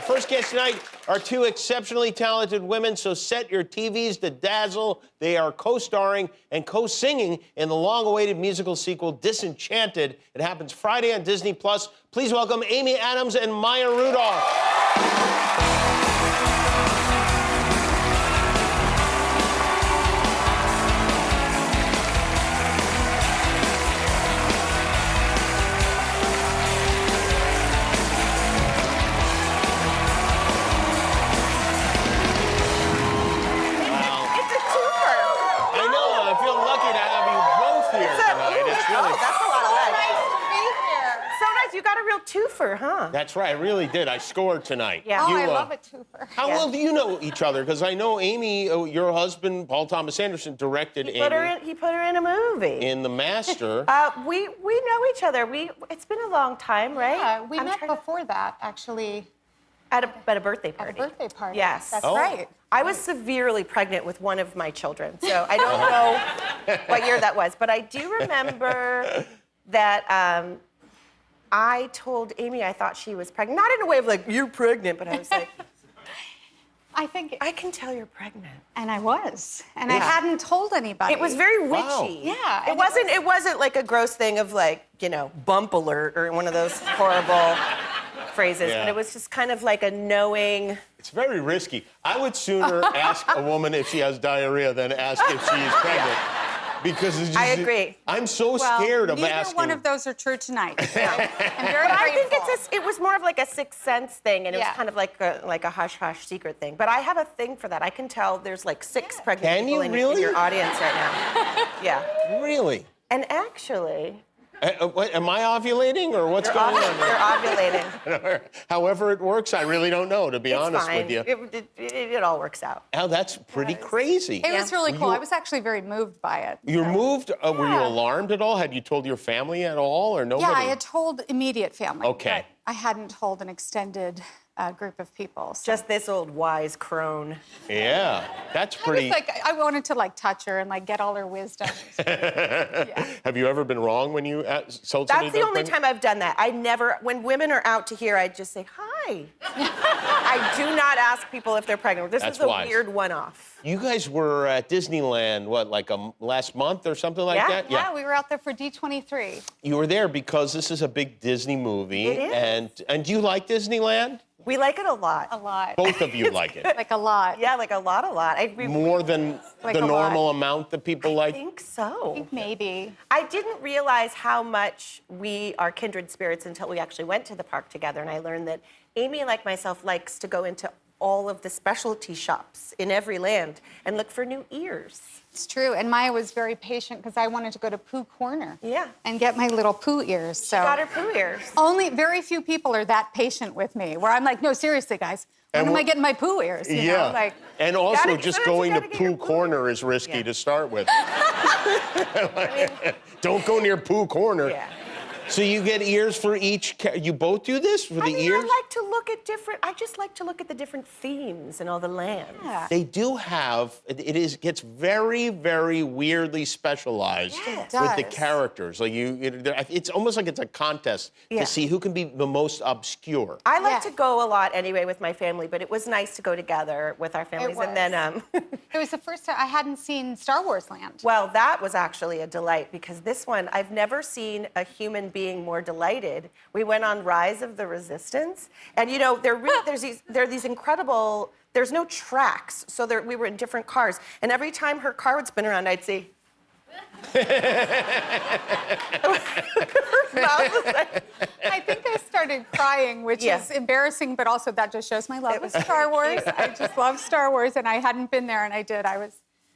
Our first guests tonight are two exceptionally talented women, so set your TVs to dazzle. They are co-starring and co-singing in the long-awaited musical sequel, Disenchanted. It happens Friday on Disney+. Please welcome Amy Adams and Maya Rudolph. That's a lot of legs. Nice to be here. So nice. You got a real twofer, huh? That's right, I really did. I scored tonight. Yeah. Oh, I love a twofer. How well do you know each other? Because I know Amy, your husband, Paul Thomas Anderson, directed He put her in a movie. in The Master. We know each other. It's been a long time, right? Yeah, we met before that, actually. At a birthday party. At a birthday party. Yes. That's right. I was severely pregnant with one of my children, so I don't know what year that was, but I do remember that I told Amy I thought she was pregnant. Not in a way of like, you're pregnant, but I was like, I think, I can tell you're pregnant. and I was, and I hadn't told anybody. It was very witchy. Wow. Yeah. It wasn't like a gross thing of like, bump alert or one of those horrible phrases, but it was just kind of like a knowing. It's very risky. I would sooner ask a woman if she has diarrhea than ask if she is pregnant. Because it's just, I agree. I'm so scared of neither asking. one of those are true tonight. So I'm very But I grateful. think it was more of like a sixth sense thing, and it was Yeah. kind of like a hush-hush secret thing. But I have a thing for that. I can tell there's like six pregnant Can people you in really? your audience right now. Yeah. Really? And actually, What, am I ovulating or what's you're going on? ovulating. However it works, I really don't know, to be It's honest fine. with you. It all works out. Oh, that's pretty crazy. It was really cool. You- I was actually very moved by it. You were moved? Were you Yeah. alarmed at all? Had you told your family at all, or nobody? Yeah, I had told immediate family. Okay. But I hadn't told an extended group of people. So. Just this old wise crone. Yeah, that's I pretty. was like, I wanted to like touch her and like get all her wisdom. Have you ever been wrong when you told somebody? That's the they're only pregnant? time I've done that. I never, when women are out to here, I just say, hi. I do not ask people if they're pregnant. This That's is a wise. weird one-off. You guys were at Disneyland, what, like last month or something like that? Yeah, we were out there for D23. You were there because this is a big Disney movie. It is. And do you like Disneyland? We like it a lot. A lot. Both of you like it. Like a lot. Yeah, like a lot. More than Like the a lot. normal amount that people I like? think so. Maybe. I didn't realize how much we are kindred spirits until we actually went to the park together, and I learned that Amy, like myself, likes to go into all of the specialty shops in every land and look for new ears. It's true. And Maya was very patient because I wanted to go to Pooh Corner. Yeah. And get my little Pooh ears. So Got her poo ears. only very few people are that patient with me, where I'm like, no, seriously, guys, when am I getting my Pooh ears? You know, like, and also gotta- just sometimes going you to gotta get your Pooh Pooh Corner is risky Yeah. to start with. Don't go near Pooh Corner. Yeah. So you get ears for each. You both do this for the ears? I like to look at I just like to look at the different themes in all the lands. Yeah. They do have. Gets very, very weirdly specialized Yes. with the does. characters. Like it's almost like it's a contest Yeah. to see who can be the most obscure. I like Yeah. to go a lot anyway with my family, but it was nice to go together with our families. And then, It was the first time I hadn't seen Star Wars Land. well, that was actually a delight because this one, I've never seen a human being more delighted. We went on Rise of the Resistance, and there are these incredible. There's no tracks, so we were in different cars, and every time her car would spin around, I'd say. Her mouth was like, I think I started crying, which Yeah. is embarrassing, but also that just shows my love of Star Wars. I just love Star Wars, and I hadn't been there, and I did.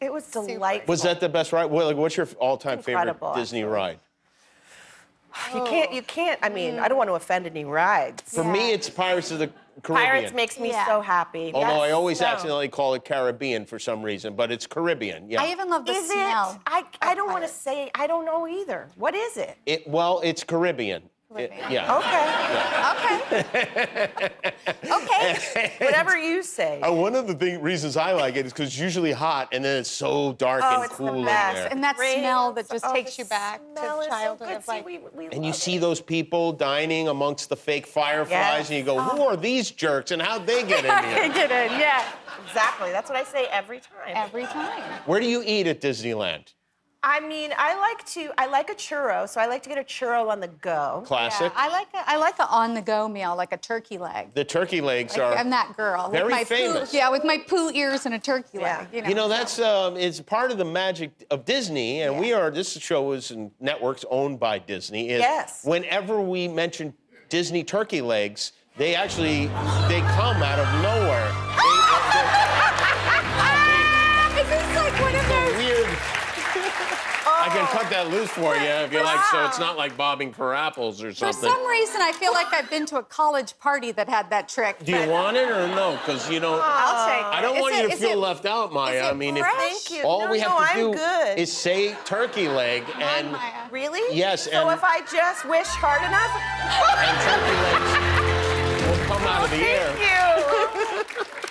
it was delightful. Was that the best ride? What's your all-time favorite Incredible, Disney actually. ride? You can't. I mean, I don't want to offend any rides. For me, Yeah. it's Pirates of the Caribbean. Pirates makes me Yeah. so happy. Although I always So- accidentally call it Caribbean for some reason, but it's Caribbean. Yeah. I even love the Is smell. it? I don't want to Pirates. say. I don't know either. What is it? Well, it's Caribbean. with me. Yeah. Okay. Okay. Whatever you say. One of the reasons I like it is because it's usually hot and then it's so dark Oh, and it's the cool in best. there. And that Rain, smell that just oh, takes the you back smell to is so childhood good. of See, like. we And you love see it. those people dining amongst the fake fireflies, Yes. and you go, who are these jerks, and how'd they get in here? Get in, yeah. Exactly. That's what I say every time. Every time. Where do you eat at Disneyland? I mean, I like a churro, so I like to get a churro on the go. Classic. Yeah, I like a on-the-go meal, like a turkey leg. The turkey legs Like, are I'm that girl. very with my famous. Poo, yeah, with my poo ears and a turkey Yeah. leg. You know, that's it's part of the magic of Disney, and this show is in networks owned by Disney. Is Yes. Whenever we mention Disney turkey legs, they come out of nowhere. Is this like one of those? Weird. I can cut that loose for you if you like, so it's not like bobbing for apples or For something. some reason, I feel like I've been to a college party that had that trick. Do you want it or no? Because you know, I'll take it. I don't want you to Is feel it- left out, Maya. is it I mean, fresh? Thank you. all No, we have no, to I'm do good. is say turkey leg, and Maya. Really? Yes, So and- if I just wish hard enough. turkey legs will come out of the air. Thank you.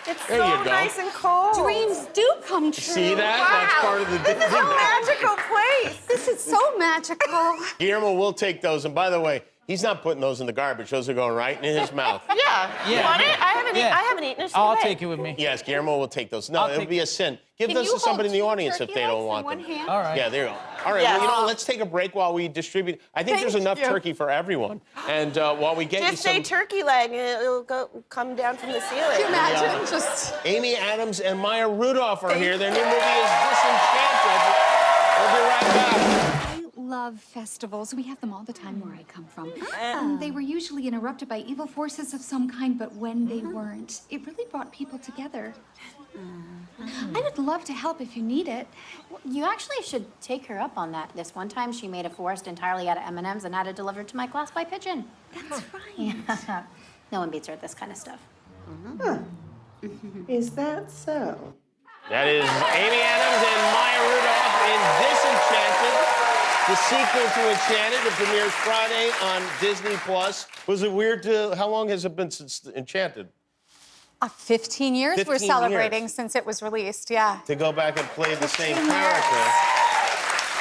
It's There so you go. nice and cold. Dreams do come true. See that? Wow. That's part of the This is a magical place. This is so magical. Guillermo will take those, and by the way, he's not putting those in the garbage. Those are going right in his mouth. Yeah. You Yeah. want it? I haven't Yeah. eaten it I'll today. take it with me. Yes, Guillermo will take those. No, I'll it'll take be a sin. Give Can those you to somebody in hold the two audience if turkey they don't legs want in them. one hand? All right. Yeah, there you go. All right, Yeah. well, you know, let's take a break while we distribute. I think there's Thank enough you. turkey for everyone. And while we get Just you say some... turkey leg and it'll come down from the ceiling. Can you imagine? Just. Amy Adams and Maya Rudolph are here. Their new movie is Disenchanted. We'll be right back. I love festivals. We have them all the time where I come from. They were usually interrupted by evil forces of some kind, but when they weren't, it really brought people together. I would love to help if you need it. You actually should take her up on that. This one time, she made a forest entirely out of M&Ms and had it delivered to my class by pigeon. That's right. No one beats her at this kind of stuff. Is that so? That is Amy Adams and Maya Rudolph in Disenchanted, the sequel to Enchanted. It premieres Friday on Disney+. Was it weird how long has it been since Enchanted? 15 years 15 we're celebrating years. since it was released, yeah. To go back and play the same 15 years. character.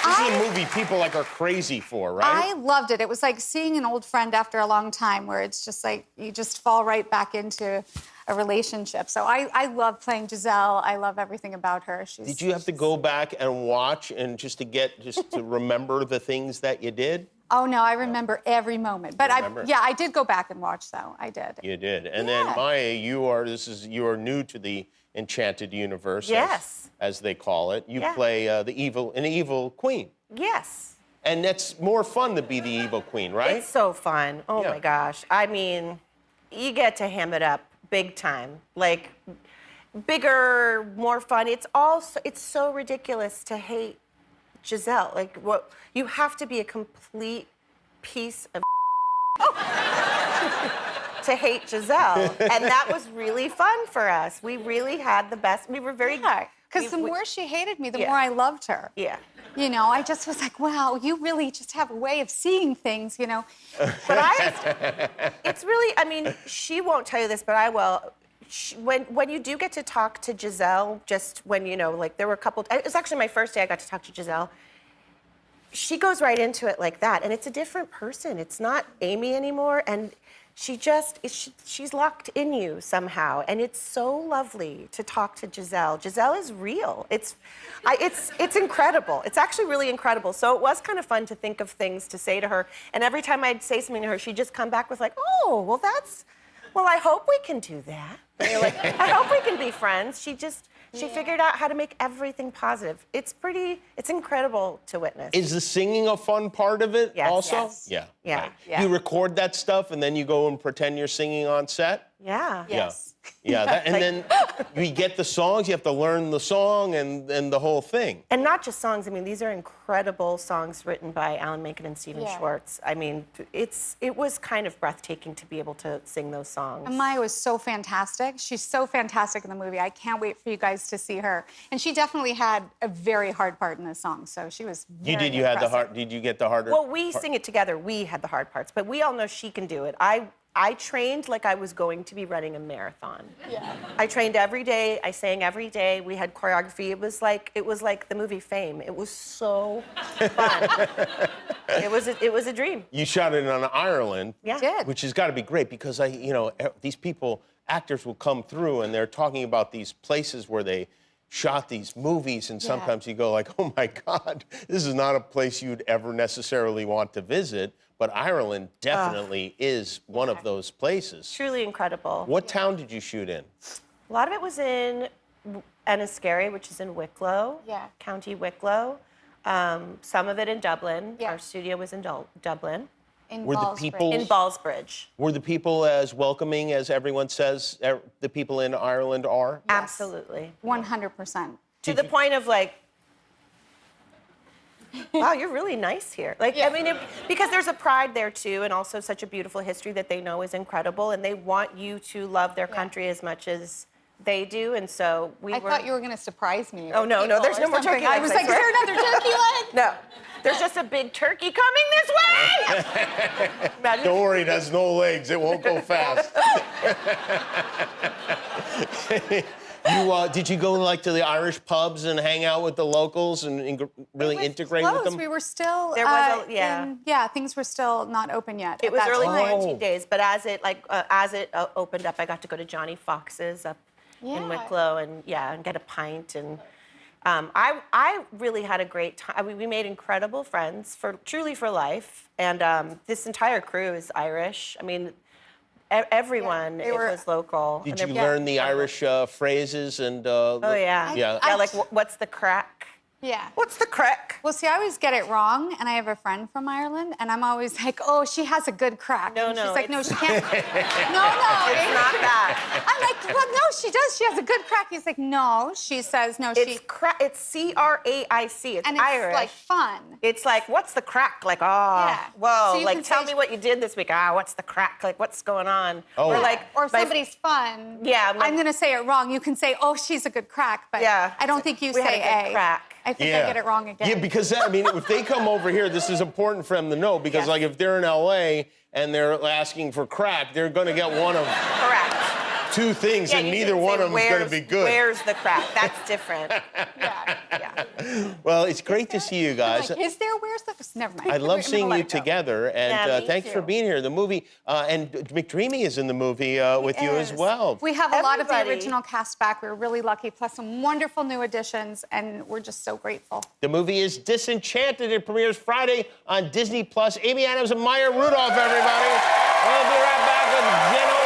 This is a movie people are crazy for, right? I loved it. It was like seeing an old friend after a long time where it's just like you just fall right back into a relationship. So I love playing Giselle. I love everything about her. Did you have to go back and watch and just to remember the things that you did? Oh no, I remember every moment. But Remember? I did go back and watch though. I did. You did. And Yeah. then Maya, you are new to the Enchanted universe, Yes. as they call it. You Yeah. play an evil queen. Yes. And that's more fun to be the evil queen, right? It's so fun. Oh Yeah. my gosh. I mean, you get to ham it up big time. Like bigger, more fun. It's so ridiculous to hate Giselle. Like what you have to be a complete piece of to hate Giselle. And that was really fun for us. We really had the best. We were very Because the we- more she hated me, the Yeah. more I loved her. Yeah. You know, I just was like, wow, you really just have a way of seeing things, you know. But it's really, I mean, she won't tell you this, but I will. When you do get to talk to Giselle, just when, you know, like there were a couple, it was actually my first day I got to talk to Giselle. She goes right into it like that, and it's a different person. It's not Amy anymore, and she's locked in you somehow, and it's so lovely to talk to Giselle. Giselle is real. It's incredible. It's actually really incredible. So it was kind of fun to think of things to say to her, and every time I'd say something to her, she'd just come back with like, oh, well, I hope we can do that. And you're like, I hope we can be friends. She figured out how to make everything positive. It's incredible to witness. Is the singing a fun part of it Yes, also? yes. Yeah. Yeah, right. yeah. You record that stuff and then you go and pretend you're singing on set? Yeah. Yes. Yeah, and then you get the songs, you have to learn the song and the whole thing. And not just songs. I mean, these are incredible songs written by Alan Menken and Stephen Yeah. Schwartz. I mean, it was kind of breathtaking to be able to sing those songs. And Maya was so fantastic. She's so fantastic in the movie. I can't wait for you guys to see her. And she definitely had a very hard part in the song, so she was You very did. You had the impressive. hard. Did you get the harder? Well, we sing it together. We had the hard parts, but we all know she can do it. I trained like I was going to be running a marathon. Yeah. I trained every day. I sang every day. We had choreography. It was like the movie Fame. It was so fun. it was a dream. You shot it in Ireland. Yeah. Did. Which has got to be great because these people, actors will come through and they're talking about these places where they shot these movies, and sometimes you go like, oh my God, this is not a place you'd ever necessarily want to visit, but Ireland definitely is one of those places. Truly incredible. What town did you shoot in? A lot of it was in Enniskerry, which is in Wicklow, County Wicklow. Some of it in Dublin. Yeah. Our studio was in Dublin. In Were the Ballsbridge. people- In Ballsbridge. Were the people as welcoming as everyone says the people in Ireland are? Absolutely. 100%. To the point of like, wow, you're really nice here. Like, I mean, because there's a pride there too, and also such a beautiful history that they know is incredible, and they want you to love their country as much as they do, and so we I were. thought you were going to surprise me. Oh, no, there's no more turkey I legs, was I like, is swear. there another turkey leg? No, there's just a big turkey coming this way. Imagine- Don't worry, it has no legs. It won't go fast. Did you go like to the Irish pubs and hang out with the locals and really integrate with them? We were still. There was things were still not open yet. It at was that early time. quarantine days, but as it opened up, I got to go to Johnny Fox's up in Wicklow and get a pint, and I really had a great time. I mean, we made incredible friends truly for life, and this entire crew is Irish. I mean, everyone was local. Did and you they're- learn the Irish phrases and? Oh yeah. Yeah. Like what's the crack? Yeah. What's the crack? Well, see, I always get it wrong, and I have a friend from Ireland, and I'm always like, oh, she has a good crack. No, and no, she's like, no, it's- she can't. No, It's not that. I'm like, well, no, she does. She has a good crack. He's like, no, she says, no, she. It's It's C-R-A-I-C. It's and it's Irish. like fun. It's like, what's the crack? Like, Yeah. whoa, So you like, can tell say- me what you did this week. What's the crack? Like, what's going on? Oh. Or Yeah. like, Or if my- somebody's fun. Yeah, I'm going to say it wrong. You can say, oh, she's a good crack, but Yeah. I don't think you We had say a good crack. I think I get it wrong again. Yeah, because I mean, if they come over here, this is important for them to know because, Yes. like, if they're in LA and they're asking for crack, they're going to get one of Correct. two things, Yeah, and you neither can one say, of them is going to be good. Where's the crack? That's different. yeah. Yeah. Well, it's great to see you guys. Like, is there? Where's the? Never mind. I love I'm gonna seeing let you it go. together, and Yeah, me thanks for too. being here. The movie, and McDreamy is in the movie with you as Yes. well. We have a lot of the Everybody. original cast back. We're really lucky, plus some wonderful new additions, and we're just so grateful. The movie is Disenchanted. It premieres Friday on Disney+. Amy Adams and Maya Rudolph, everybody. We'll be right back with Jenna